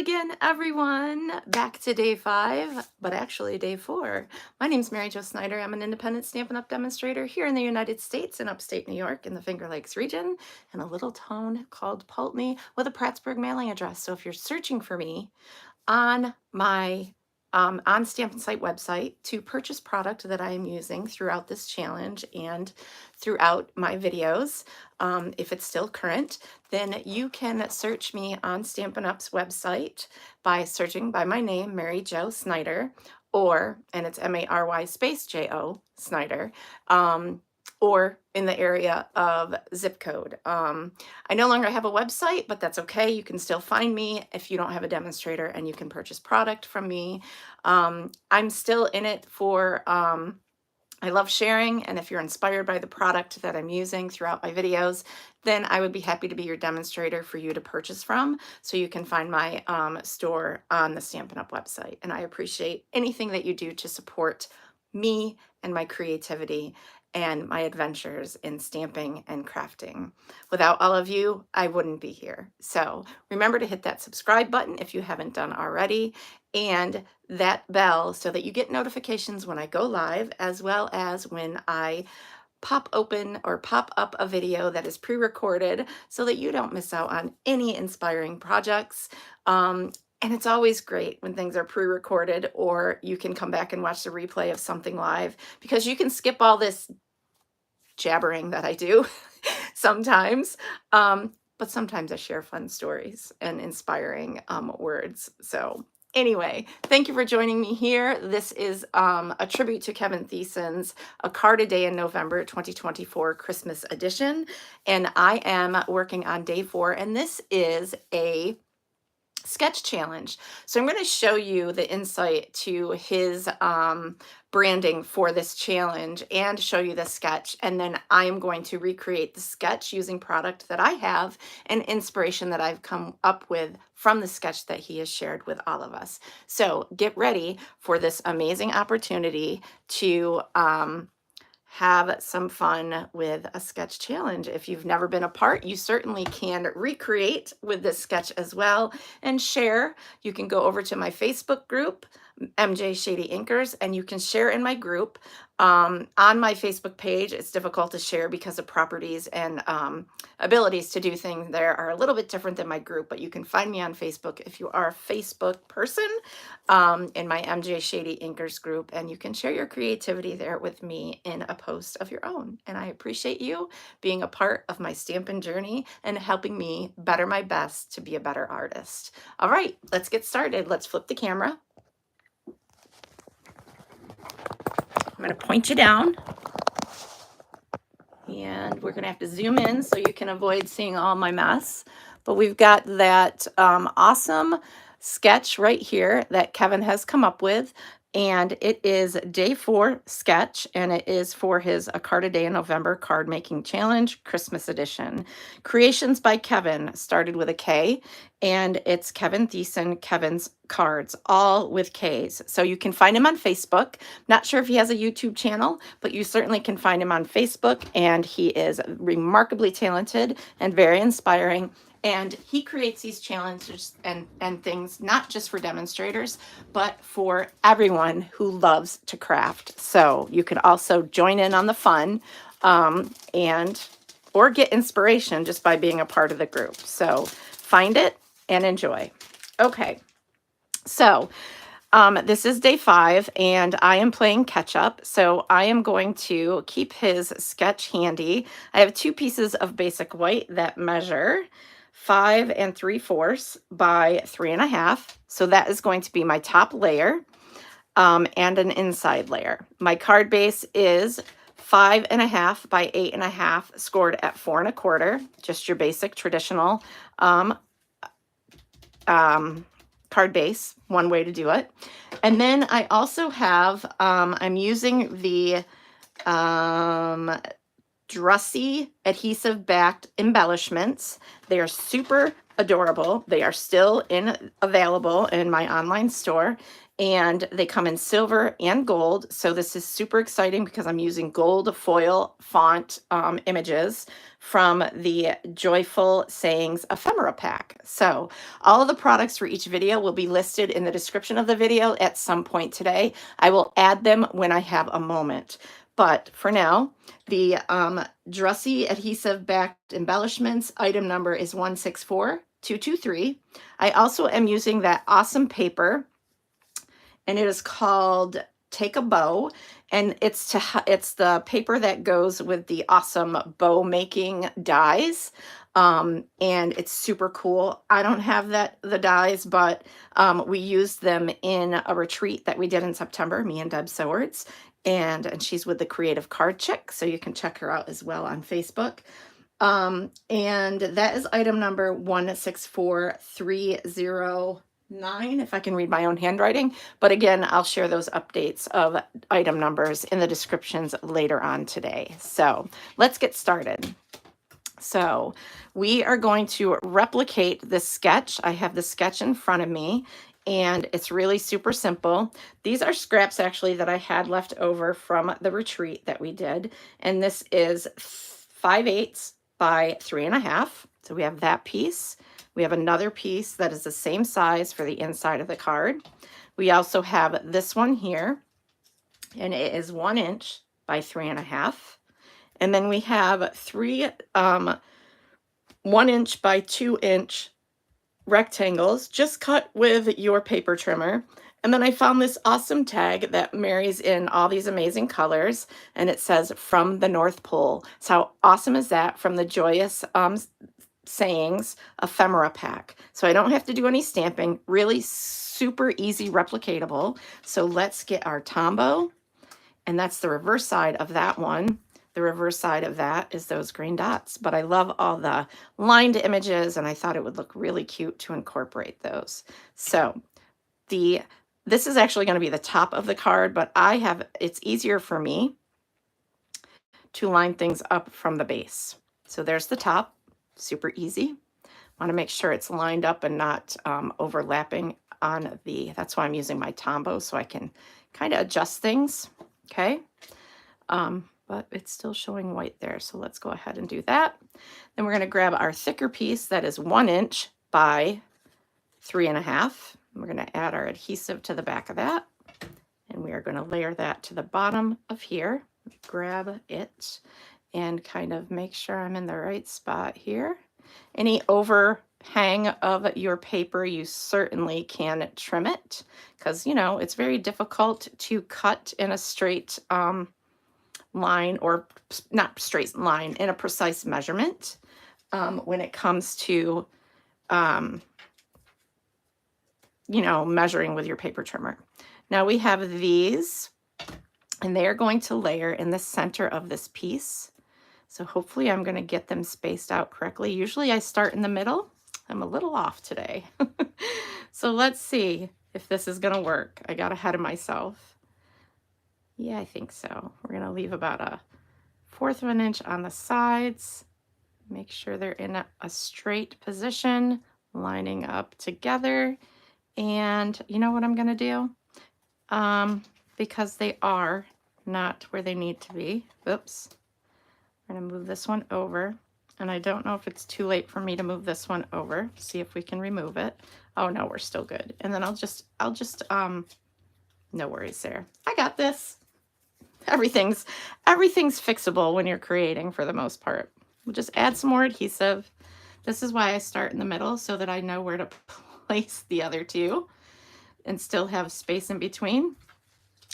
again, everyone. Back to day 5, but actually day 4. My name's Mary Jo Snyder. I'm an independent Stampin' Up! Demonstrator here in the United States in upstate New York in the Finger Lakes region in a little town called Pulteney with a Prattsburgh mailing address. So if you're searching for me on my on Stampin' Site website to purchase product that I am using throughout this challenge and throughout my videos, if it's still current, then you can search me on Stampin' Up's website by searching by my name, Mary Jo Snyder, and it's Mary space J-O Snyder, or in the area of zip code. I no longer have a website, but that's okay. You can still find me if you don't have a demonstrator, and you can purchase product from me. I'm still in it for, I love sharing, and if you're inspired by the product that I'm using throughout my videos, then I would be happy to be your demonstrator for you to purchase from, so you can find my store on the Stampin' Up! Website. And I appreciate anything that you do to support me and my creativity and my adventures in stamping and crafting. Without all of you, I wouldn't be here. So remember to hit that subscribe button if you haven't done already, and that bell so that you get notifications when I go live, as well as when I pop open or pop up a video that is pre-recorded, so that you don't miss out on any inspiring projects. And it's always great when things are pre-recorded, or you can come back and watch the replay of something live, because you can skip all this jabbering that I do sometimes. But sometimes I share fun stories and inspiring words. So anyway, thank you for joining me here. This is a tribute to Kevin Thiesen's A Card a Day in November 2024 Christmas edition. And I am working on day 4, and this is a sketch challenge. So I'm going to show you the insight to his branding for this challenge and show you the sketch. And then I'm going to recreate the sketch using product that I have and inspiration that I've come up with from the sketch that he has shared with all of us. So get ready for this amazing opportunity to have some fun with a sketch challenge. If you've never been a part, you certainly can recreate with this sketch as well and share. You can go over to my Facebook group, MJ Shady Inkers, and you can share in my group. On my Facebook page, it's difficult to share because of properties and abilities to do things there are a little bit different than my group, but you can find me on Facebook if you are a Facebook person in my MJ Shady Inkers group, and you can share your creativity there with me in a post of your own. And I appreciate you being a part of my stamping journey and helping me better my best to be a better artist. All right, let's get started. Let's flip the camera. I'm going to point you down, and we're going to have to zoom in so you can avoid seeing all my mess. But we've got that awesome sketch right here that Kevin has come up with, and it is day 4 sketch, and it is for his A Card a Day in November card making challenge Christmas edition. Creations by Kevin, started with a K, and it's Kevin Theesen, Kevin's Cards, all with Ks. So you can find him on Facebook. Not sure if he has a YouTube channel, but you certainly can find him on Facebook, and he is remarkably talented and very inspiring. And he creates these challenges and things not just for demonstrators, but for everyone who loves to craft. So you can also join in on the fun or get inspiration just by being a part of the group. So find it and enjoy. Okay, so this is day 5, and I am playing catch up. So I am going to keep his sketch handy. I have 2 pieces of basic white that measure 5 3/4 by 3.5. So that is going to be my top layer and an inside layer. My card base is 5.5 by 8.5, scored at 4 1/4. Just your basic traditional card base, one way to do it. And then I also have, I'm using the Drussy adhesive backed embellishments. They are super adorable. They are still available in my online store, and they come in silver and gold. So this is super exciting because I'm using gold foil font images from the Joyful Sayings ephemera pack. So all of the products for each video will be listed in the description of the video at some point today. I will add them when I have a moment. But for now, the Dressy adhesive backed embellishments item number is 164223. I also am using that awesome paper, and it is called Take a Bow, and it's the paper that goes with the awesome bow making dies. And it's super cool. I don't have the dies, but we used them in a retreat that we did in September, me and Deb Swords, and she's with the Creative Card Chick, so you can check her out as well on Facebook. And that is item number 164309, if I can read my own handwriting. But again, I'll share those updates of item numbers in the descriptions later on today. So let's get started. So we are going to replicate this sketch. I have the sketch in front of me, and it's really super simple. These are scraps actually that I had left over from the retreat that we did. And this is 5/8 by 3.5. So we have that piece. We have another piece that is the same size for the inside of the card. We also have this one here, and it is 1 inch by 3.5. And then we have three 1 inch by 2 inch rectangles just cut with your paper trimmer. And then I found this awesome tag that marries in all these amazing colors, and it says "From the North Pole." So how awesome is that? From the Joyous Sayings ephemera pack. So I don't have to do any stamping, really super easy replicatable. So let's get our Tombow, and that's the reverse side of that one. The reverse side of that is those green dots, but I love all the lined images, and I thought it would look really cute to incorporate those. So this is actually going to be the top of the card, but it's easier for me to line things up from the base. So there's the top, super easy. Want to make sure it's lined up and not overlapping on that's why I'm using my Tombow, so I can kind of adjust things, okay? But it's still showing white there, so let's go ahead and do that. Then we're going to grab our thicker piece that is 1 inch by 3.5. We're going to add our adhesive to the back of that, and we are going to layer that to the bottom of here. Grab it and kind of make sure I'm in the right spot here. Any overhang of your paper, you certainly can trim it, because it's very difficult to cut in a straight line, or not straight line, in a precise measurement when it comes to measuring with your paper trimmer. Now we have these, and they are going to layer in the center of this piece. So hopefully I'm going to get them spaced out correctly. Usually I start in the middle. I'm a little off today. So let's see if this is going to work. I got ahead of myself. Yeah, I think so. We're going to leave about 1/4 of an inch on the sides. Make sure they're in a straight position, lining up together. And you know what I'm going to do? Because they are not where they need to be. Oops. I'm going to move this one over. And I don't know if it's too late for me to move this one over. See if we can remove it. Oh no, we're still good. And then I'll just no worries there. I got this. Everything's fixable when you're creating, for the most part. We'll just add some more adhesive. This is why I start in the middle, so that I know where to place the other two and still have space in between.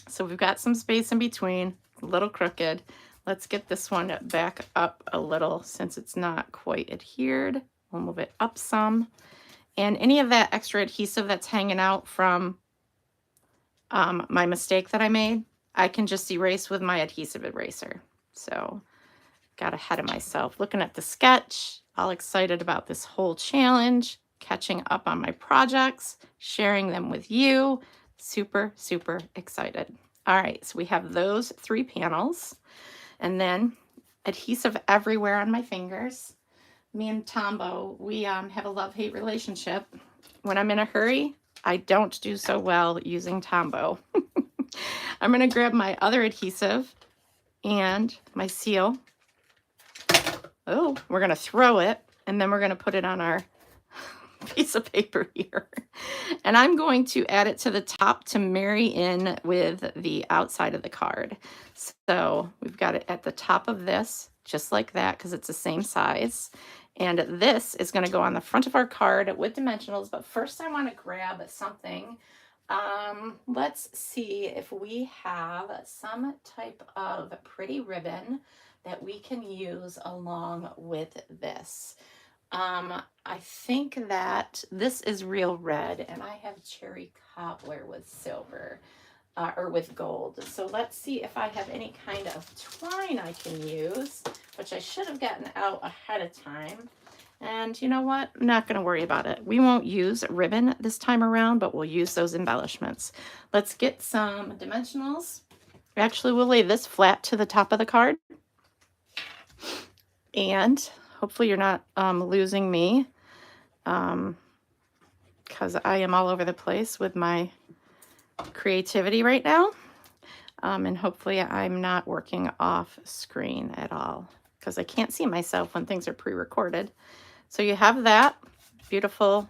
So we've got some space in between, a little crooked. Let's get this one back up a little since it's not quite adhered. We'll move it up some. And any of that extra adhesive that's hanging out from my mistake that I made, I can just erase with my adhesive eraser. So got ahead of myself. Looking at the sketch, all excited about this whole challenge, catching up on my projects, sharing them with you. Super, super excited. All right, so we have those 3 panels, and then adhesive everywhere on my fingers. Me and Tombow, we have a love-hate relationship. When I'm in a hurry, I don't do so well using Tombow. I'm going to grab my other adhesive and my seal. Oh, we're going to throw it, and then we're going to put it on our piece of paper here. And I'm going to add it to the top to marry in with the outside of the card. So we've got it at the top of this, just like that, because it's the same size. And this is going to go on the front of our card with dimensionals. But first I want to grab something. Let's see if we have some type of pretty ribbon that we can use along with this. I think that this is real red, and I have cherry cobbler with silver, or with gold. So let's see if I have any kind of twine I can use, which I should have gotten out ahead of time. And you know what? I'm not going to worry about it. We won't use ribbon this time around, but we'll use those embellishments. Let's get some dimensionals. Actually, we'll lay this flat to the top of the card. And hopefully you're not losing me, because I am all over the place with my creativity right now. And hopefully I'm not working off screen at all, because I can't see myself when things are pre-recorded. So you have that beautiful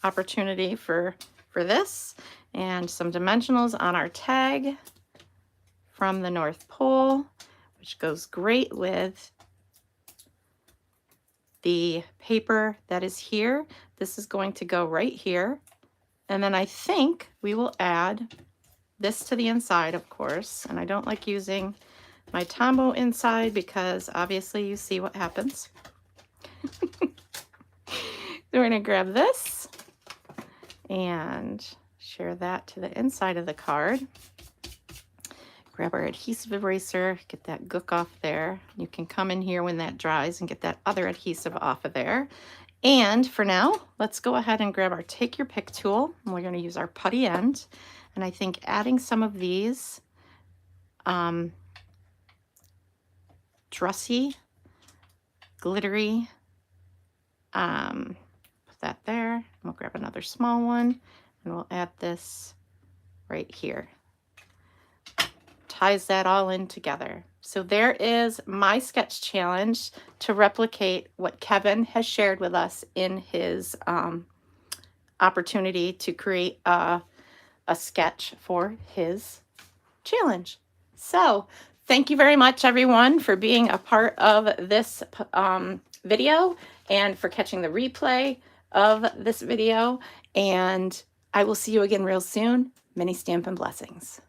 opportunity for this, and some dimensionals on our tag from the North Pole, which goes great with the paper that is here. This is going to go right here. And then I think we will add this to the inside, of course. And I don't like using my Tombow inside because obviously you see what happens. So we're going to grab this and share that to the inside of the card. Grab our adhesive eraser, get that gook off there. You can come in here when that dries and get that other adhesive off of there. And for now, let's go ahead and grab our Take Your Pick tool. And we're going to use our putty end. And I think adding some of these dressy, glittery, put that there. We'll grab another small one and we'll add this right here. Ties that all in together. So there is my sketch challenge to replicate what Kevin has shared with us in his opportunity to create a sketch for his challenge. So thank you very much, everyone, for being a part of this video and for catching the replay of this video. And I will see you again real soon. Many Stampin' Blessings.